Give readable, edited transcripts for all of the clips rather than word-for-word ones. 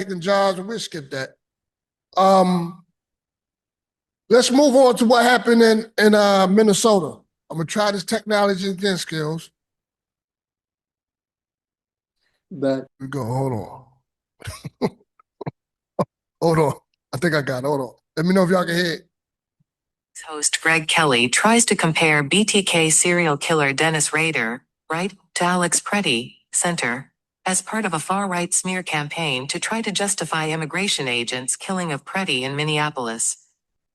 and jobs, and we'll skip that. Let's move on to what happened in Minnesota. I'm gonna try this technology again, skills. But We go. Hold on. Hold on. I think I got it. Hold on. Let me know if y'all can hear it. Host Greg Kelly tries to compare BTK serial killer Dennis Rader, right, to Alex Pretti, center, as part of a far-right smear campaign to try to justify immigration agents' killing of Pretti in Minneapolis.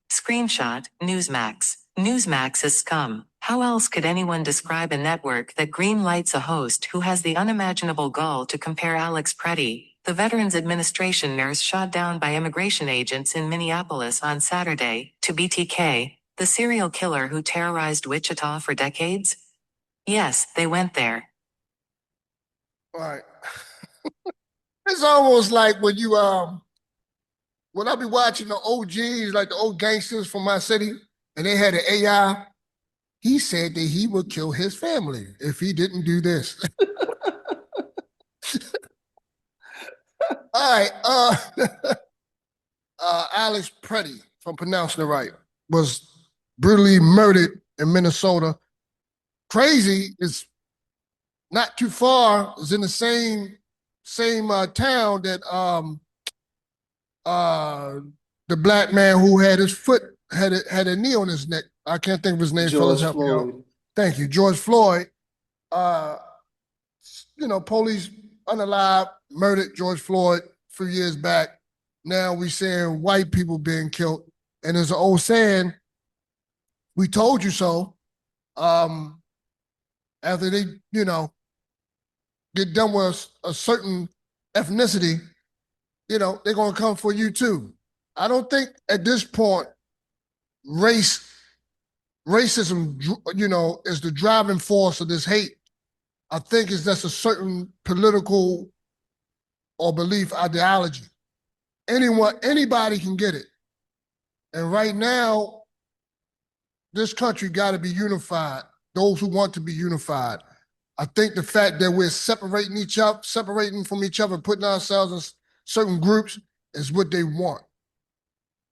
Screenshot, Newsmax. Newsmax is scum. How else could anyone describe a network that greenlights a host who has the unimaginable gall to compare Alex Pretti, the Veterans Administration nurse shot down by immigration agents in Minneapolis on Saturday, to BTK, the serial killer who terrorized Wichita for decades? Yes, they went there. All right. It's almost like when you when I be watching the OGs, like the old gangsters from my city, and they had an AI. He said that he would kill his family if he didn't do this. All right. Alex Pretti, if I'm pronouncing it right, was brutally murdered in Minnesota. Crazy is not too far. It's in the same town that the black man who had his foot had a knee on his neck. I can't think of his name. Fellas, George help me out. Floyd. Thank you, George Floyd. Police unalived, murdered George Floyd a few years back. Now we seeing white people being killed. And there's an old saying, we told you so. After they, get done with a certain ethnicity, they're going to come for you too. I don't think at this point, racism, is the driving force of this hate. I think it's just a certain political or belief ideology. Anybody can get it. And right now, this country got to be unified, those who want to be unified. I think the fact that we're separating from each other, putting ourselves in certain groups is what they want.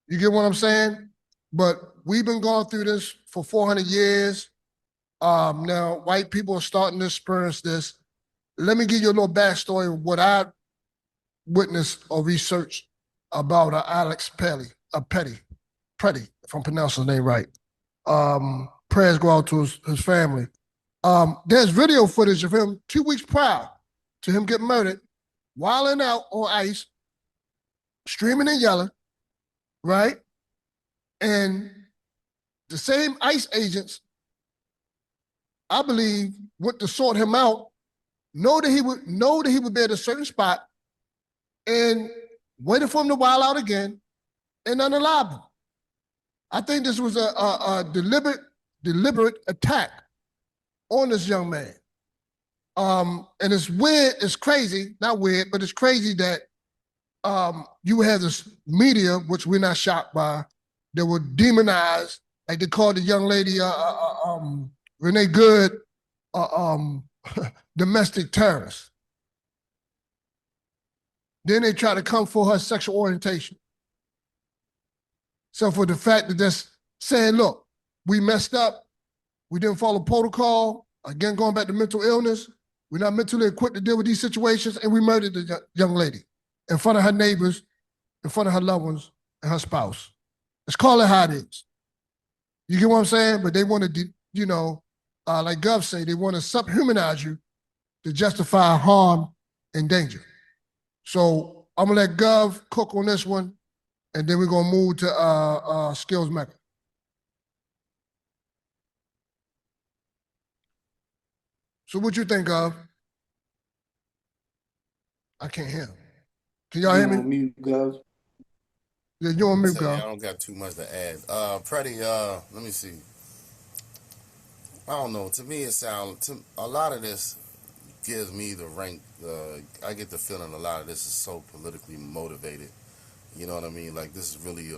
You get what I'm saying? But we've been going through this for 400 years. Now, white people are starting to experience this. Let me give you a little backstory of what I witnessed or researched about Alex Pretti, if I'm pronouncing his name right. Prayers go out to his family. There's video footage of him 2 weeks prior to him getting murdered, wilding out on ice, screaming and yelling, right? And the same ICE agents, I believe, went to sort him out, know that he would be at a certain spot, and waited for him to wild out again, and unalive him. I think this was a deliberate attack on this young man. And it's weird, it's crazy, not weird, but it's crazy that you have this media, which we're not shocked by, that would demonize, like they called the young lady Renee Good, domestic terrorist. Then they try to come for her sexual orientation. So for the fact that they're saying, look, we messed up, we didn't follow protocol, again, going back to mental illness, we're not mentally equipped to deal with these situations, and we murdered the young lady in front of her neighbors, in front of her loved ones, and her spouse. Let's call it how it is. You get what I'm saying? But they want to, like Gov say, they want to subhumanize you to justify harm and danger. So I'm going to let Gov cook on this one, and then we're going to move to Skills Mecca. So what you think, Gov? I can't hear him. Can y'all hear me? Mute, Gov. Yeah, you're on mute, Gov. I don't got too much to add. Pretti, let me see. I don't know. To me, a lot of this gives me the rank. I get the feeling a lot of this is so politically motivated. You know what I mean? Like, this is really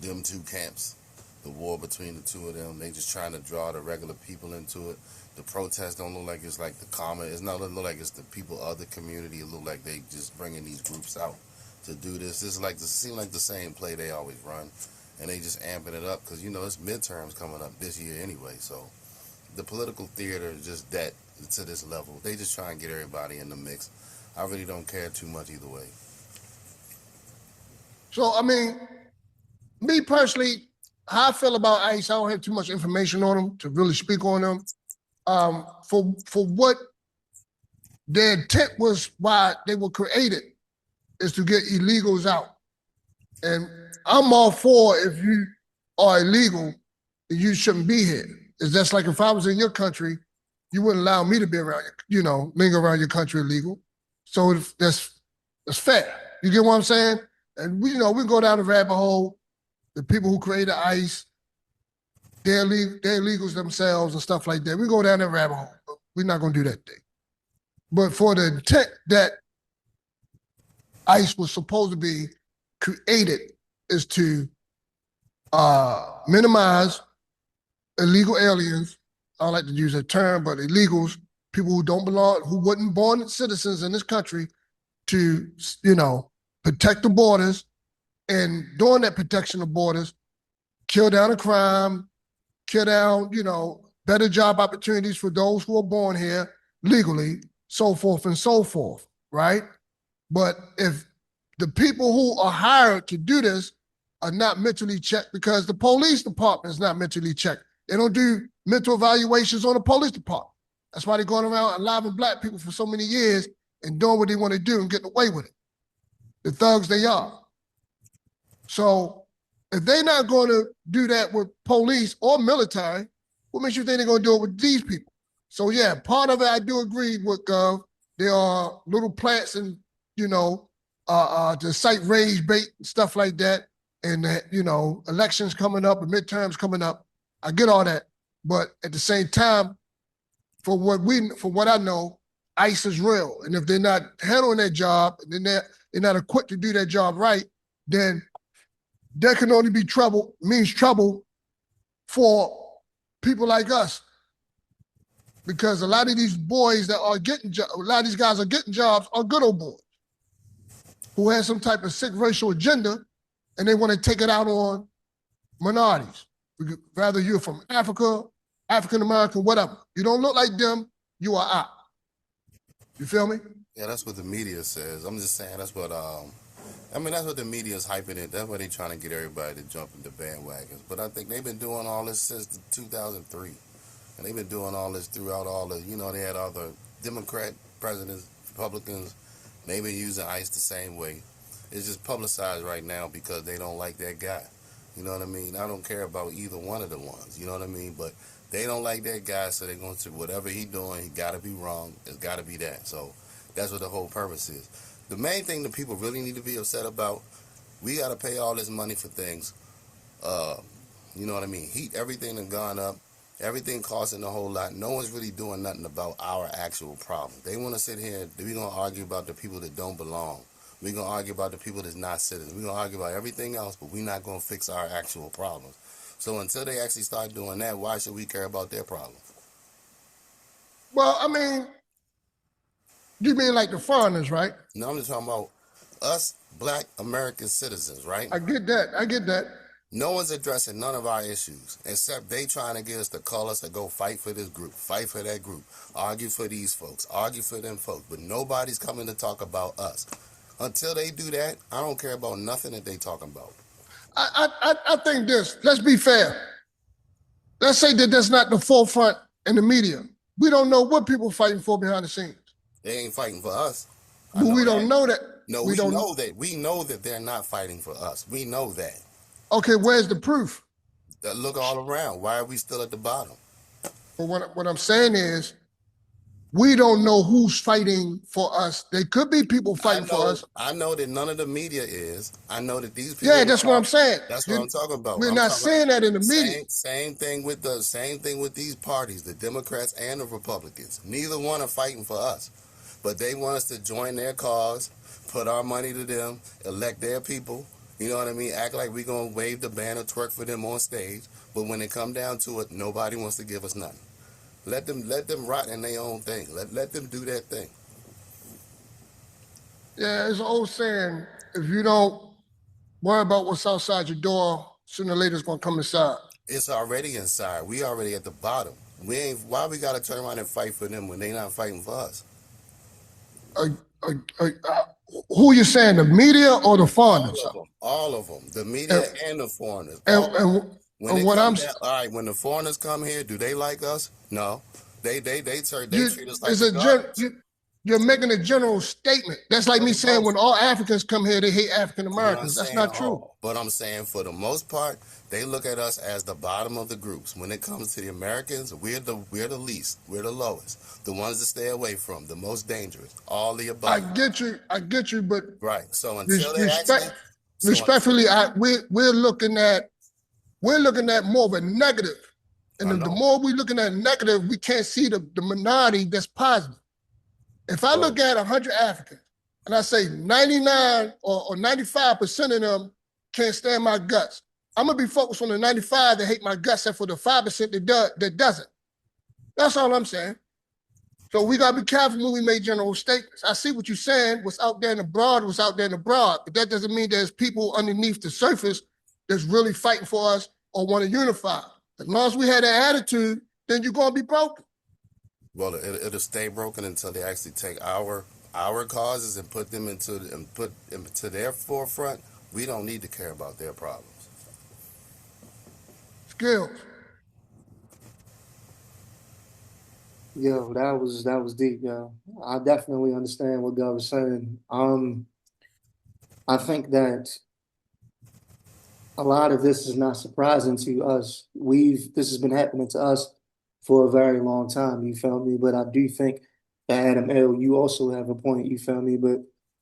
them two camps, the war between the two of them. They just trying to draw the regular people into it. The protests don't look like it's like the common. It's not look like it's the people of the community. It look like they just bringing these groups out to do this. This is like seem like the same play they always run, and they just amping it up because it's midterms coming up this year anyway. So the political theater is just that to this level. They just try and get everybody in the mix. I really don't care too much either way. So, I mean, me personally, how I feel about ICE, I don't have too much information on them to really speak on them. For what their intent was, why they were created, is to get illegals out. And I'm all for, if you are illegal, then you shouldn't be here. It's just like if I was in your country, you wouldn't allow me to be around you, linger around your country illegal. So that's fair. You get what I'm saying? And we go down the rabbit hole. The people who created ICE, they're illegals themselves and stuff like that. We go down that rabbit hole, but we're not going to do that thing. But for the intent that ICE was supposed to be created is to minimize illegal aliens. I don't like to use that term, but illegals, people who don't belong, who weren't born citizens in this country, to, protect the borders, and during that protection of borders, kill down the crime, kill down, better job opportunities for those who are born here legally, so forth and so forth, right? But if the people who are hired to do this are not mentally checked, because the police department is not mentally checked. They don't do mental evaluations on the police department. That's why they're going around allowing black people for so many years and doing what they want to do and getting away with it. The thugs they are. So if they're not going to do that with police or military, what makes you think they're going to do it with these people? So yeah, part of it I do agree with Gov. There are little plants and, to cite rage bait and stuff like that. And, elections coming up and midterms coming up. I get all that. But at the same time, for what I know, ICE is real. And if they're not handling their job, and they're not equipped to do their job right, then there can only be trouble for people like us. Because a lot of these boys that are getting jobs, a lot of these guys are getting jobs are good old boys who have some type of sick racial agenda, and they want to take it out on minorities. Whether you're from Africa, African American, whatever. You don't look like them, you are out. You feel me? Yeah, that's what the media says. I'm just saying that's what that's what the media is hyping it. That's why they're trying to get everybody to jump into bandwagons. But I think they've been doing all this since 2003. And they've been doing all this throughout all the, they had all the Democrat presidents, Republicans. They've been using ICE the same way. It's just publicized right now because they don't like that guy. You know what I mean? I don't care about either one of the ones. You know what I mean? But they don't like that guy, so they're going to, whatever he's doing, he got to be wrong. It's got to be that. So that's what the whole purpose is. The main thing that people really need to be upset about, we got to pay all this money for things. You know what I mean? Everything has gone up. Everything costing a whole lot. No one's really doing nothing about our actual problem. They want to sit here, we're going to argue about the people that don't belong. We're going to argue about the people that's not citizens. We're going to argue about everything else, but we're not going to fix our actual problems. So until they actually start doing that, why should we care about their problems? Well, I mean, you mean like the foreigners, right? No, I'm just talking about us black American citizens, right? I get that. No one's addressing none of our issues, except they trying to get us to call us to go fight for this group, fight for that group, argue for these folks, argue for them folks, but nobody's coming to talk about us. Until they do that, I don't care about nothing that they talking about. I think this, let's be fair. Let's say that that's not the forefront in the media. We don't know what people are fighting for behind the scenes. They ain't fighting for us. But we don't know that. No, we know that. We know that they're not fighting for us. We know that. Okay, where's the proof? Look all around. Why are we still at the bottom? But what I'm saying is, we don't know who's fighting for us. There could be people fighting for us. I know that none of the media is. I know that these people. Yeah, that's what I'm saying. That's what I'm talking about. We're not saying that in the media. Same thing with these parties, the Democrats and the Republicans. Neither one are fighting for us, but they want us to join their cause, put our money to them, elect their people. You know what I mean? Act like we're going to wave the banner, twerk for them on stage. But when it come down to it, nobody wants to give us nothing. Let them rot in their own thing. Let them do their thing. Yeah, it's an old saying, if you don't worry about what's outside your door, sooner or later it's gonna come inside. It's already inside. We already at the bottom. We ain't. Why we gotta turn around and fight for them when they not fighting for us? Uh, uh, who you saying, the media or the foreigners? All of them. The media and the foreigners. When And they what come I'm down, all right. When the foreigners come here, do they like us? No. They treat us like it's the garbage. you're making a general statement. That's like For me the saying most, when all Africans come here, they hate African I'm not Americans. That's saying not true. all, but I'm saying for the most part, they look at us as the bottom of the groups. When it comes to the Americans, we're the least, we're the lowest, the ones to stay away from, the most dangerous, all the above. I get you, but Right. So until they respectfully, we're looking at more of a negative. And the more we're looking at negative, we can't see the minority that's positive. If I look at 100 Africans and I say 99 or 95% of them can't stand my guts, I'm gonna be focused on the 95 that hate my guts, and for the 5% that doesn't. That's all I'm saying. So we gotta be careful when we make general statements. I see what you're saying. What's out there in the broad, but that doesn't mean there's people underneath the surface that's really fighting for us or want to unify. As long as we had that attitude, then you're gonna be broken. Well, it'll stay broken until they actually take our causes and put them into their forefront. We don't need to care about their problems. Skills. Yo, that was deep, yo. I definitely understand what God was saying. I think that a lot of this is not surprising to us. This has been happening to us for a very long time, you feel me? But I do think that Adam L, you also have a point, you feel me? But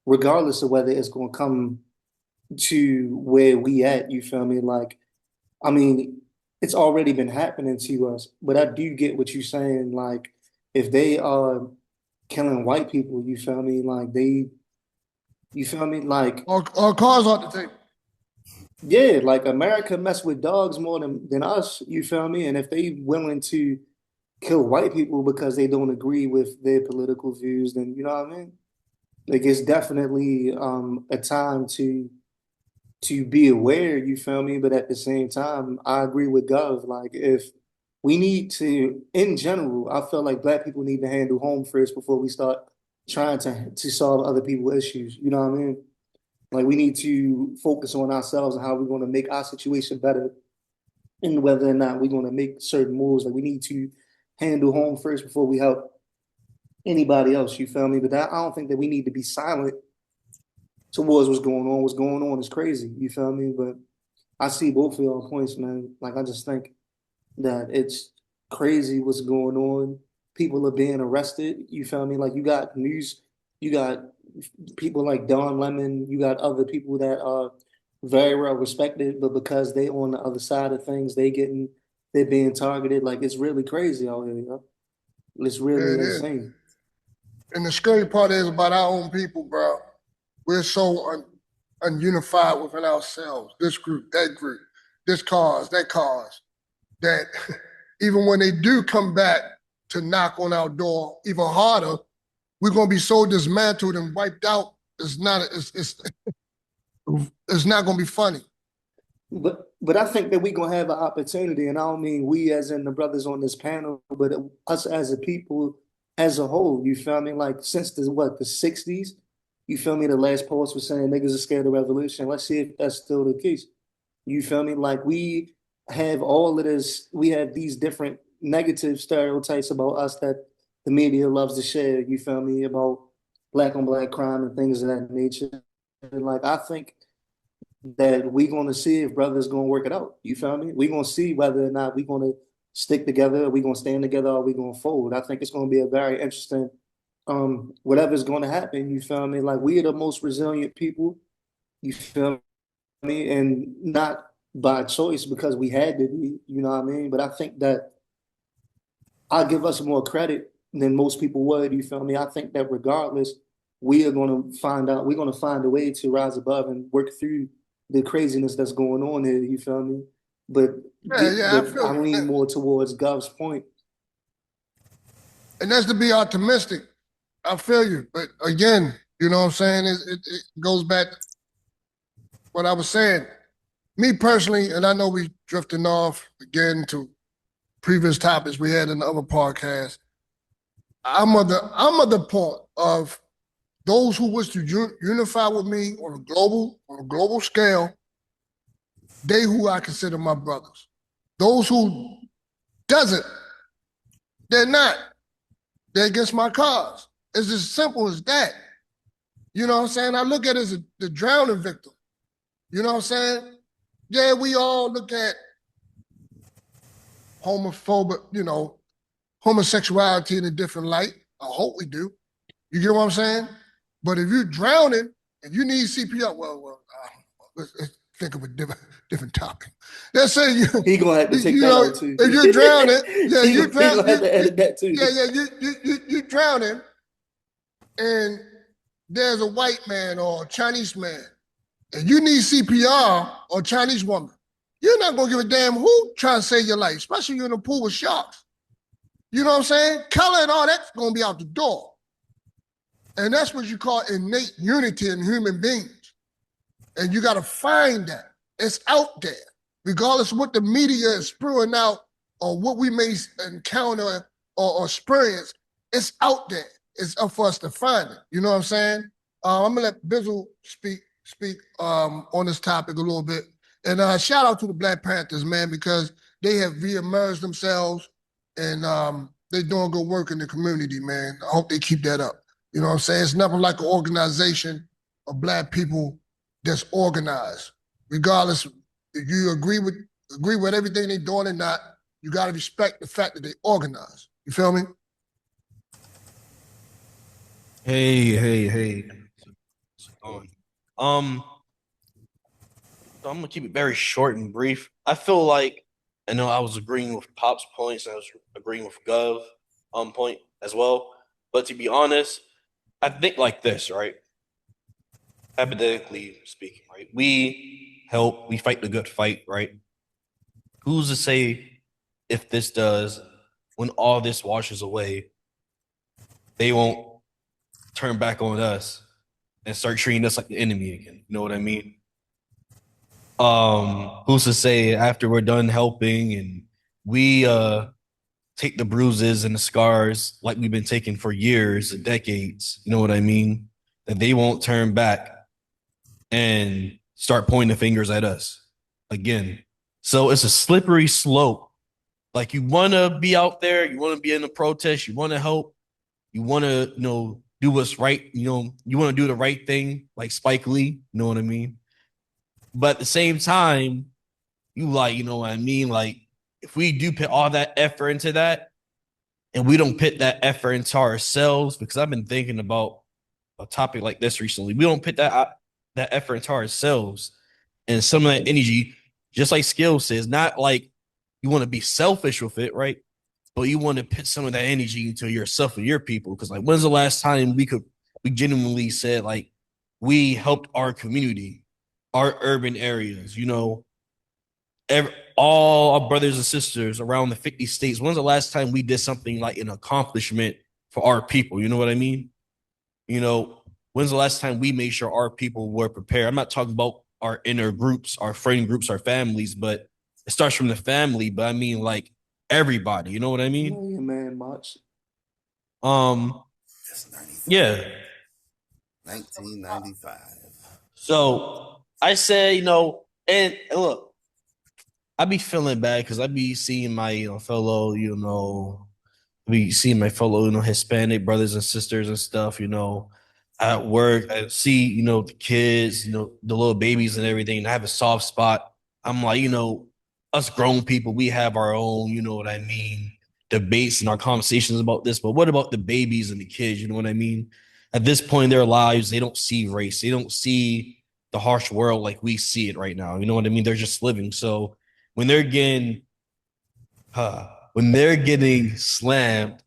regardless of whether it's gonna come to where we at, you feel me? Like, I mean, it's already been happening to us, but I do get what you're saying. Like, if they are killing white people, you feel me? Like you feel me? Like, Or cars off the table. yeah, like America mess with dogs more than us, you feel me? And if they willing to kill white people because they don't agree with their political views, then you know what I mean? Like it's definitely a time to be aware, you feel me? But at the same time, I agree with Gov. Like if we need to, in general, I feel like black people need to handle home first before we start trying to solve other people's issues. You know what I mean? Like we need to focus on ourselves and how we're going to make our situation better and whether or not we're going to make certain moves. Like we need to handle home first before we help anybody else. You feel me? But I don't think that we need to be silent towards what's going on. What's going on is crazy. You feel me? But I see both of y'all points, man. Like I just think that it's crazy what's going on. People are being arrested. You feel me? Like you got news, you got people like Don Lemon, you got other people that are very well respected, but because they on the other side of things, they're being targeted. Like it's really crazy out here, you know? It's really It is. insane. And the scary part is about our own people, bro. We're so ununified within ourselves. This group, this cause, that cause, that even when they do come back to knock on our door even harder, we're gonna be so dismantled and wiped out. It's not gonna be funny. But I think that we're gonna have an opportunity, and I don't mean we as in the brothers on this panel, but us as a people as a whole. You feel me? Like since the 60s, you feel me? The last post was saying niggas are scared of revolution. Let's see if that's still the case. You feel me? Like we have all of this, we have these different negative stereotypes about us that the media loves to share, you feel me, about black on black crime and things of that nature. And like I think that we're gonna see if brothers gonna work it out. You feel me? We're gonna see whether or not we're gonna stick together, we're gonna stand together, or we're gonna fold. I think it's gonna be a very interesting whatever's gonna happen, you feel me? Like we are the most resilient people, you feel me? And not by choice because we had to be, you know what I mean? But I think that I give us more credit than most people would, you feel me? I think that regardless, we're gonna find a way to rise above and work through the craziness that's going on here, you feel me? But I feel I lean more towards Gov's point. And that's to be optimistic. I feel you. But again, you know what I'm saying? It goes back what I was saying, me personally, and I know we drifting off again to previous topics we had in the other podcast. I'm of the point of those who wish to unify with me on a global scale. They who I consider my brothers. Those who doesn't, they're not. They're against my cause. It's as simple as that. You know what I'm saying? I look at it as the drowning victim. You know what I'm saying? Yeah, we all look at homosexuality in a different light. I hope we do. You get what I'm saying? But if you're drowning and you need CPR, let's think of a different topic. Let's say he gonna have to take that out too. If you're drowning, he gonna have to edit that too. You're drowning, and there's a white man or a Chinese man, and you need CPR or a Chinese woman. You're not gonna give a damn who trying to save your life, especially you're in a pool with sharks. You know what I'm saying? Color and all that's gonna be out the door. And that's what you call innate unity in human beings. And you got to find that. It's out there. Regardless of what the media is spewing out or what we may encounter or experience, it's out there. It's up for us to find it. You know what I'm saying? I'm going to let Bizzle speak on this topic a little bit. And shout out to the Black Panthers, man, because they have reemerged themselves and they're doing good work in the community, man. I hope they keep that up. You know what I'm saying? It's nothing like an organization of Black people that's organized. Regardless if you agree with everything they're doing or not, you got to respect the fact that they organize. You feel me? Hey. So I'm gonna keep it very short and brief. I feel like I know I was agreeing with Pop's points and I was agreeing with Gov point as well. But to be honest, I think like this, right? Hypothetically speaking, right? We fight the good fight, right? Who's to say if this does, when all this washes away, they won't turn back on us and start treating us like the enemy again? You know what I mean? Who's to say after we're done helping and we take the bruises and the scars like we've been taking for years and decades, you know what I mean, that they won't turn back and start pointing the fingers at us again. So it's a slippery slope. Like, you want to be out there, you want to be in the protest, you want to help, you want to, do what's right, you want to do the right thing, like Spike Lee, you know what I mean? But at the same time, you know what I mean? Like, if we do put all that effort into that and we don't put that effort into ourselves, because I've been thinking about a topic like this recently, we don't put that effort into ourselves and some of that energy, just like Skill says, not like you want to be selfish with it, right? But you want to put some of that energy into yourself and your people. Because, like, when's the last time we genuinely said, like, we helped our community, our urban areas, all our brothers and sisters around the 50 states? When's the last time we did something like an accomplishment for our people? You know what I mean? When's the last time we made sure our people were prepared? I'm not talking about our inner groups, our friend groups, our families, but it starts from the family. But I mean, like, everybody, you know what I mean? Yeah, man, much. Yeah. 1995. So I say, and look, I be feeling bad because I be seeing my fellow, Hispanic brothers and sisters and stuff, at work. I see, the kids, the little babies and everything, and I have a soft spot. I'm like, us grown people, we have our own, you know what I mean, debates and our conversations about this. But what about the babies and the kids? You know what I mean? At this point in their lives, they don't see race. They don't see the harsh world like we see it right now. You know what I mean? They're just living. So when they're getting slammed,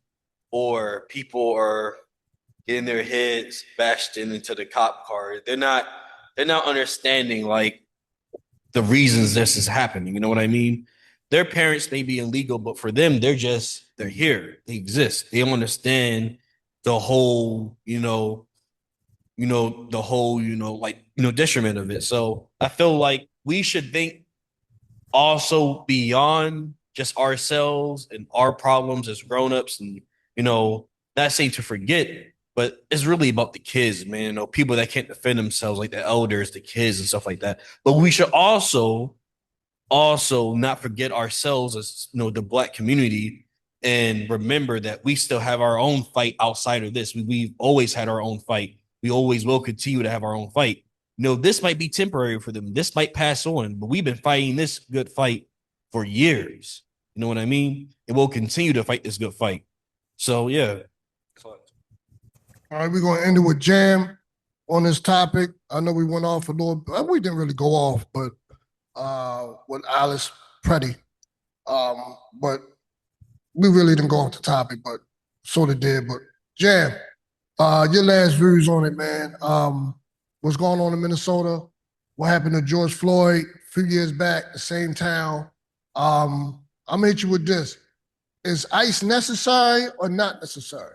or people are getting their heads bashed into the cop car, they're not understanding, like, the reasons this is happening. You know what I mean? Their parents may be illegal, but for them, they're here. They exist. They don't understand the whole, the whole, detriment of it. So I feel like we should think also beyond just ourselves and our problems as grown-ups, and not saying to forget, but it's really about the kids, man. People that can't defend themselves, like the elders, the kids, and stuff like that. But we should also not forget ourselves as the Black community, and remember that we still have our own fight outside of this. We've always had our own fight. We always will continue to have our own fight. This might be temporary for them. This might pass on, but we've been fighting this good fight for years. You know what I mean? And we'll continue to fight this good fight. So, yeah. All right, we're going to end it with Jam on this topic. I know we went off a little bit. We didn't really go off, but with Alice Pretti. But we really didn't go off the topic, but sort of did. But Jam, your last views on it, man. What's going on in Minnesota? What happened to George Floyd a few years back, the same town? I'm gonna hit you with this. Is ICE necessary or not necessary?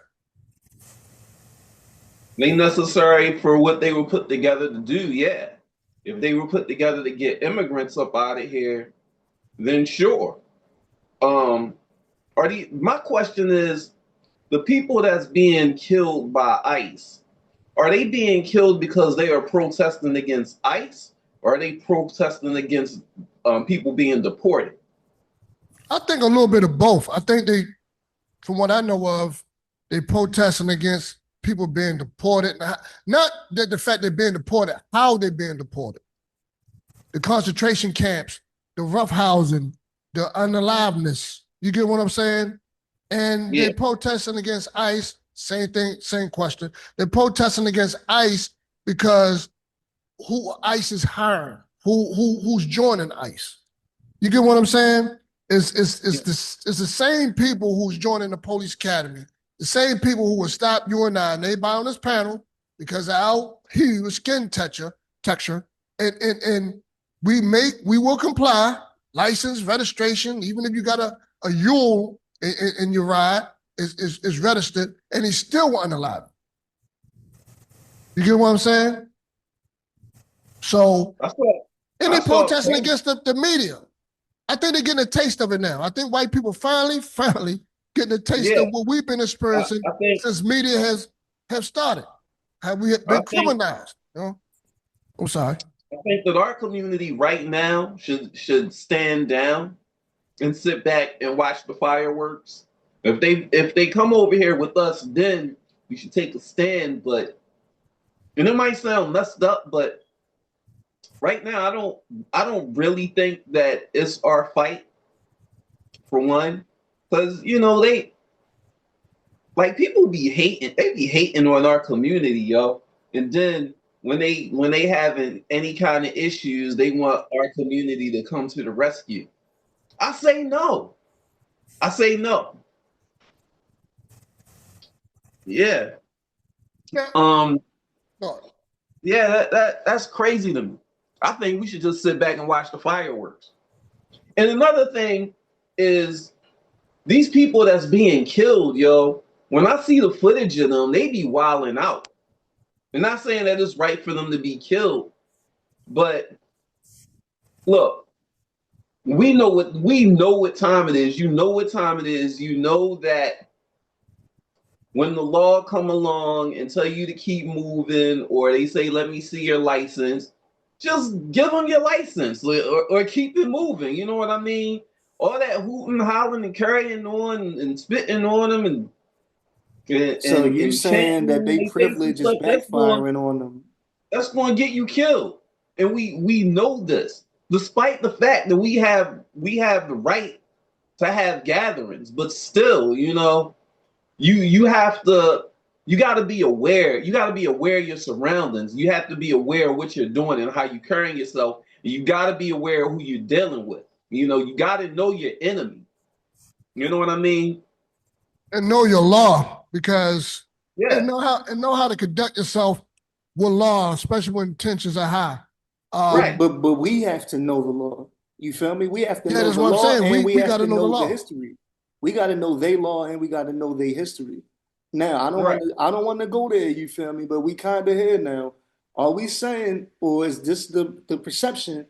They necessary for what they were put together to do, yeah. If they were put together to get immigrants up out of here, then sure. My question is, the people that's being killed by ICE, are they being killed because they are protesting against ICE, or are they protesting against people being deported? I think a little bit of both. I think from what I know of, they protesting against people being deported. Not that the fact they're being deported, how they're being deported. The concentration camps, the roughhousing, the unaliveness. You get what I'm saying? And they're protesting against ICE. Same thing, same question. They're protesting against ICE because who ICE is hiring, who's joining ICE. You get what I'm saying? It's the same people who's joining the police academy, the same people who will stop you and I, and they buy on this panel because of our hue, skin texture, and we will comply, license, registration, even if you got a Yule in your ride, is registered, and he's still wanting to lie. You get what I'm saying? So, and they're protesting against the media. I think they're getting a taste of it now. I think white people finally getting a taste of what we've been experiencing since media have started. Have we been criminalized? I'm sorry. I think that our community right now should stand down and sit back and watch the fireworks. If they come over here with us, then we should take a stand. And it might sound messed up, but right now I don't really think that it's our fight, for one, because people be hating on our community, yo, and then when they having any kind of issues, they want our community to come to the rescue. I say no. Yeah. Yeah, that's crazy to me. I think we should just sit back and watch the fireworks. And another thing is, these people that's being killed, yo, when I see the footage of them, they be wilding out. I'm not saying that it's right for them to be killed, but look, we know what time it is. You know what time it is. You know that when the law come along and tell you to keep moving, or they say, let me see your license, just give them your license or keep it moving. You know what I mean? All that hooting, hollering, and carrying on and spitting on them. And so you saying that they privilege is backfiring on them? That's going to get you killed. And we know this, despite the fact that we have the right to have gatherings, but still, you got to be aware. You got to be aware of your surroundings. You have to be aware of what you're doing and how you're carrying yourself. And you got to be aware of who you're dealing with. You got to know your enemy. You know what I mean? And know your law, because and know how to conduct yourself with law, especially when tensions are high. Right, but we have to know the law. You feel me? We have to know that's the what law, I'm saying. and we have got to know the law. history. We got to know their law, and we got to know their history. Now, Right. I don't want to go there, you feel me? But we kind of here now. Are we saying, or is this the perception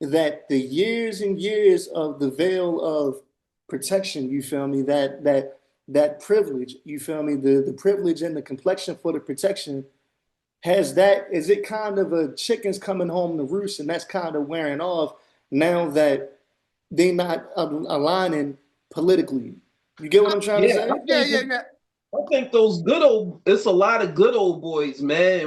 that the years and years of the veil of protection, you feel me, that privilege, you feel me, the privilege and the complexion for the protection, is it kind of a chickens coming home to roost, and that's kind of wearing off now that they not aligning politically? You get what I'm trying to Yeah, say? Yeah. I think those it's a lot of good old boys, man.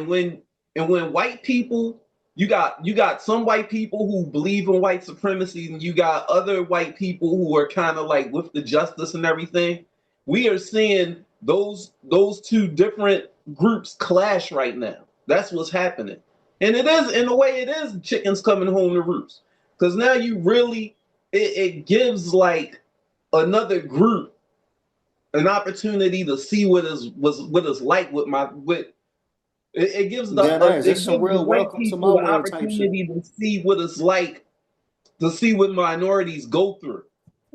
And when white people, you got some white people who believe in white supremacy, and you got other white people who are kind of like with the justice and everything. We are seeing those two different groups clash right now. That's what's happening. And it is, in a way, it is chickens coming home to roost. Because now you really it gives like another group an opportunity to see what is like with my with it gives That is. it There's some gives the real white welcome to my people the world type shit. opportunity to see what it's like, to see what minorities go through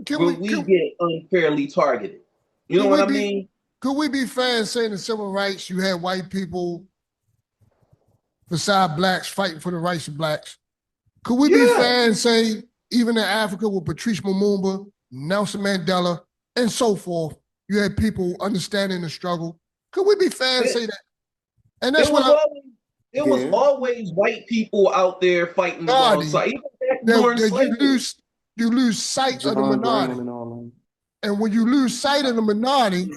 Can we when we can, get unfairly targeted. You know could what we I be mean? could we be fair in saying in civil rights you had white people beside blacks fighting for the rights of blacks? Could we be Yeah. fair and say even in Africa with Patrice Lumumba, Nelson Mandela, and so forth, you had people understanding the struggle? Could we be fair and say It, that? And it that's what was I always it was Yeah. always white people out there fighting minority alongside, even back that, during that slavery. you lose sight of the John Brown minority. and all them. And when you lose sight of the minority,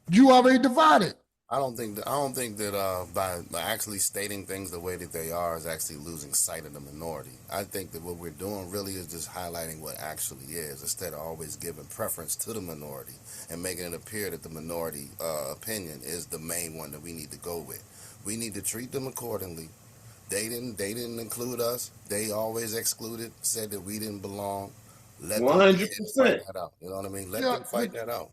you already divided. I don't think that by actually stating things the way that they are is actually losing sight of the minority. I think that what we're doing really is just highlighting what actually is, instead of always giving preference to the minority and making it appear that the minority opinion is the main one that we need to go with. We need to treat them accordingly. They didn't include us. They always excluded, said that we didn't belong. Let them go ahead and fight 100%. that out. You know what I mean? Let Yeah, them fight that out.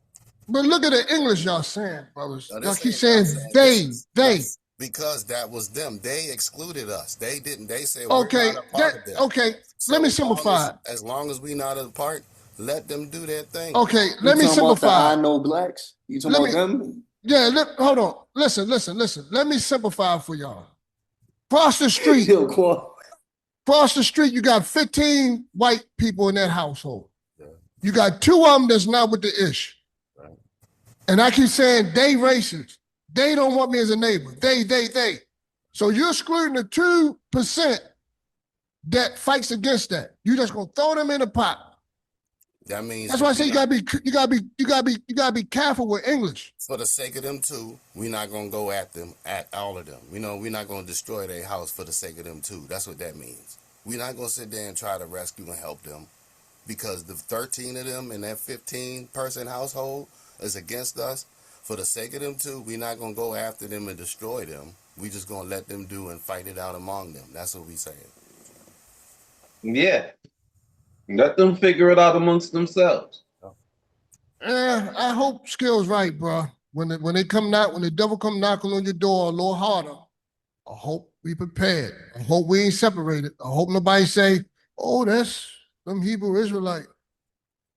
but look at the English y'all saying, brothers. No, Y'all this keep ain't y'all saying saying, this they, is they. that's because that was them. They excluded us. They didn't. They said we're Okay, not a part of them. okay. Let So me simplify it. as long as we not a part, let them do their thing. Okay, You let me talking about the simplify I it. know blacks? You talking Let about me, them? yeah, hold on. Listen. Let me simplify it for y'all. Cross the street, Yo, Quan. you got 15 white people in that household. Yeah, You got two of them that's not with the ish. right. And I keep saying they racist. They don't want me as a neighbor. They. So you're excluding the 2% that fights against that. You just gonna throw them in the pot. That means That's that why I say you gotta be careful with English. for the sake of them too, we're not gonna go at all of them. We're not gonna destroy their house for the sake of them too. That's what that means. We're not gonna sit there and try to rescue and help them because the 13 of them in that 15-person household is against us. For the sake of them too, we're not gonna go after them and destroy them. We just gonna let them do and fight it out among them. That's what we saying. Yeah. Let them figure it out amongst themselves. I hope Skill's right, bro. When the devil come knocking on your door a little harder, I hope we prepared. I hope we ain't separated. I hope nobody say, "Oh, that's them Hebrew Israelite.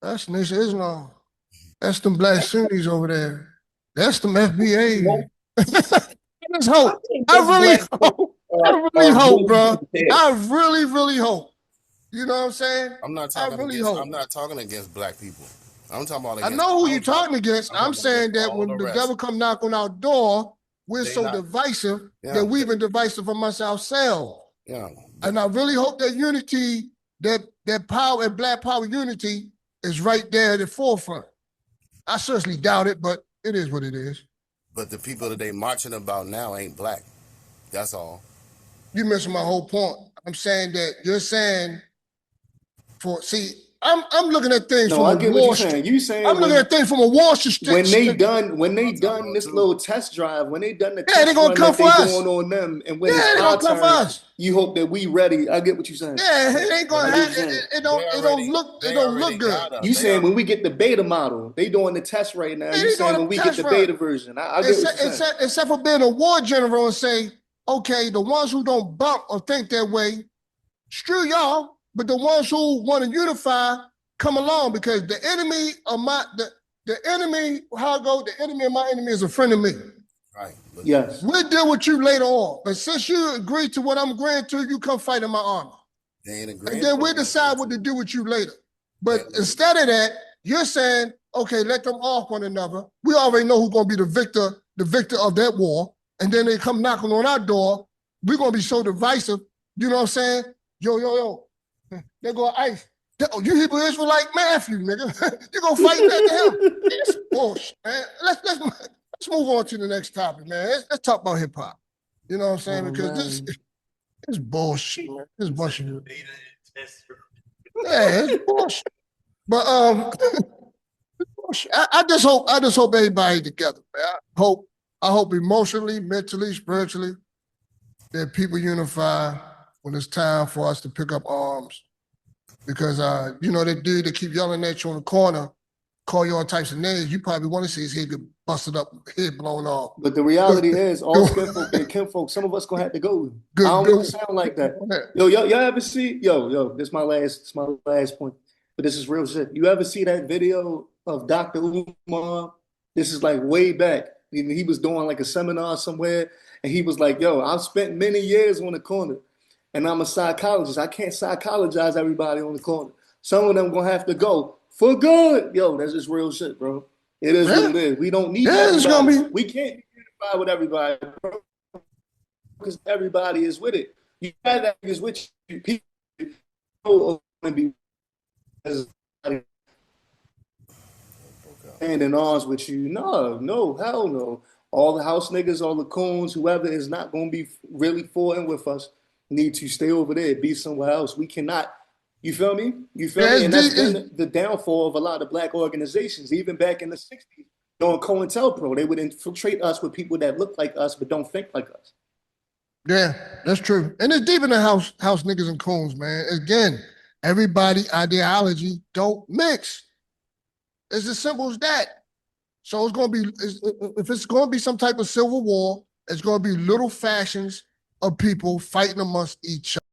That's Nation Islam. That's them black Sunnis over there. That's them FBA." I just I hope. think I those really black hope. folks I really are hope, really bro. prepared. I really hope. You know what I'm saying? I'm not I talking really against. hope. I'm not talking against black people. I'm talking about I against know who our you're black talking people. against. I'm I'm talking about against saying that all when the the rest. devil come knock on our door, we're They so not. divisive Yeah. that we've been divisive from ourselves. Yeah. And I really hope that unity, that power and black power unity is right there at the forefront. I seriously doubt it, but it is what it is. But the people that they marching about now ain't black. That's all. You missing my whole point. I'm saying that you're saying I'm looking at things No, from a I get what you're Wall Street. saying. You I'm saying looking at things from a Wall Street. when What they I'm talking done about this too. little test drive, when they done the Yeah, they're test gonna run come that for they us. doing on them, and when Yeah, it's they're our gonna come for turn, us. you hope that we ready. I get what you're saying. Yeah, it ain't But gonna I get what happen. you're saying. It they don't look already good. got us. You They saying already when we get the beta model, they doing the test right now. Yeah, You they saying doing when a we get test the run. beta version. I get what you're saying. Except for being a war general and say, okay, the ones who don't bump or think that way, screw y'all. But the ones who want to unify, come along because the enemy of the enemy, how I go, the enemy of my enemy is a friend of me. Right. But Yes. We'll deal with you later on. But since you agree to what I'm agreeing to, you come fight in my army. they ain't agreeing. And then we'll decide what to do with you later. But instead of that, you're saying, okay, let them off one another. We already know who's gonna be the victor of that war. And then they come knocking on our door. We're gonna be so divisive. You know what I'm saying? Yo. They go, Ice. Oh, you Hebrew Israelite Matthew, nigga. You gonna fight back to him? It's bullshit, man. Let's move on to the next topic, man. Let's talk about hip hop. You know what I'm saying? Oh, Because man. this is bullshit, man. This is bullshit. Yeah, it's bullshit. But I just hope everybody together, man. I hope emotionally, mentally, spiritually, that people unify when it's time for us to pick up arms. Because you know, that dude that keep yelling at you on the corner, call you all types of names, you probably want to see his head get busted up, head blown off. But the reality is, all skinfolk and kinfolk, some of us gonna have to go. I don't mean to sound like that. Yo, y'all ever see? Yo, this is my last point. But this is real shit. You ever see that video of Dr. Umar? This is like way back. He was doing like a seminar somewhere, and he was like, "Yo, I've spent many years on the corner, and I'm a psychologist. I can't psychologize everybody on the corner. Some of them gonna have to go for good." Yo, that's just real shit, bro. It is what it is. We don't need everybody. We can't be unified with everybody, bro, because everybody is with it. You got that is with you. People want to be hand in arms with you. No, hell no. All the house niggas, all the coons, whoever is not going to be really for and with us need to stay over there, be somewhere else. We cannot, you feel me? You feel me? And that's been the downfall of a lot of black organizations, even back in the 60s. During COINTELPRO, they would infiltrate us with people that look like us but don't think like us. Yeah, that's true. And it's deep in the house niggas and coons, man. Again, everybody ideology don't mix. It's as simple as that. So it's going to be, if it's going to be some type of civil war, it's going to be little factions of people fighting amongst each other.